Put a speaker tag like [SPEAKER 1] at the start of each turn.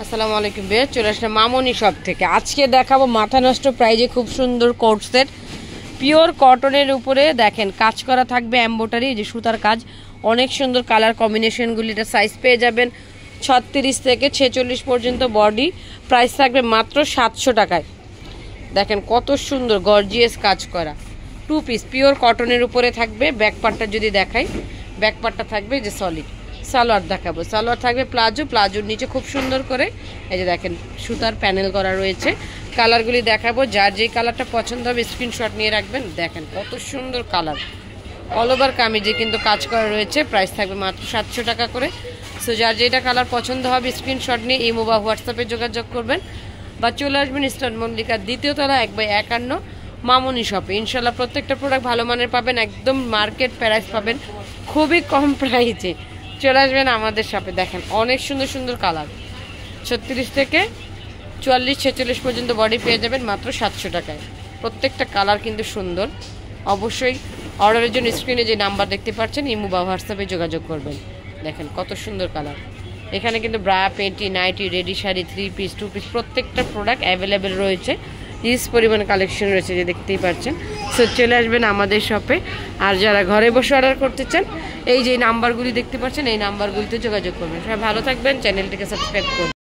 [SPEAKER 1] আসসালামু আলাইকুম ভাইয়া, চলে আসলাম মামনি শপ থেকে। আজকে দেখাবো মাথা নষ্ট প্রাইজে খুব সুন্দর কোট সেট, পিওর কটনের উপরে দেখেন কাজ করা থাকবে, এমব্রয়ডারি যে সুতার কাজ, অনেক সুন্দর কালার কম্বিনেশনগুলি। এটা সাইজ পেয়ে যাবেন 36 থেকে 46 পর্যন্ত। বডি প্রাইস থাকবে মাত্র 700 টাকায়। দেখেন কত সুন্দর গর্জিয়াস কাজ করা, 2 পিস পিওর কটনের উপরে থাকবে। ব্যাক পার্টটা যদি দেখাই, ব্যাক পার্টটা থাকবে যে সলিড। সালোয়ার দেখাবো, সালোয়ার থাকবে প্লাজো, প্লাজোর নিচে খুব সুন্দর করে এই যে দেখেন সুতার প্যানেল করা রয়েছে। কালারগুলি দেখাবো, যার যেই কালারটা পছন্দ হবে স্ক্রিনশট নিয়ে রাখবেন। দেখেন কত সুন্দর কালার, অল ওভার কামিজে কিন্তু কাজ করা রয়েছে। প্রাইস থাকবে মাত্র 700 টাকা করে। সো যার যেটা কালার পছন্দ হবে স্ক্রিনশট নিয়ে ইমো বা হোয়াটসঅ্যাপে যোগাযোগ করবেন বা চলে আসবেন ইস্টার্ন মল্লিকার 2য় তলা 1/51 মামনি শপে। ইনশাল্লাহ প্রত্যেকটা প্রোডাক্ট ভালো মানের পাবেন, একদম মার্কেট প্রাইস পাবেন, খুবই কম প্রাইসে। চলে আসবেন আমাদের শপে। দেখেন অনেক সুন্দর সুন্দর কালার, 36 থেকে 44 46 পর্যন্ত বডি পেয়ে যাবেন মাত্র 700 টাকায়। প্রত্যেকটা কালার কিন্তু সুন্দর। অবশ্যই অর্ডারের জন্য স্ক্রিনে যে নাম্বার দেখতে পাচ্ছেন ইমো বা হোয়াটসঅ্যাপে যোগাযোগ করবেন। দেখেন কত সুন্দর কালার। এখানে কিন্তু bra, panty, nightie, ready sari, 3 piece 2 piece প্রত্যেকটা প্রোডাক্ট অ্যাভেলেবেল রয়েছে। হিউজ পরিমাণ কালেকশন রয়েছে যে দেখতেই পাচ্ছেন। সো চলে আসবেন আমাদের শপে। আর যারা ঘরে বসে অর্ডার করতে চান, এই যে নাম্বারগুলি দেখতে পাচ্ছেন, এই নাম্বারগুলিতে যোগাযোগ করবেন। সবাই ভালো থাকবেন, চ্যানেলটিকে সাবস্ক্রাইব করবেন।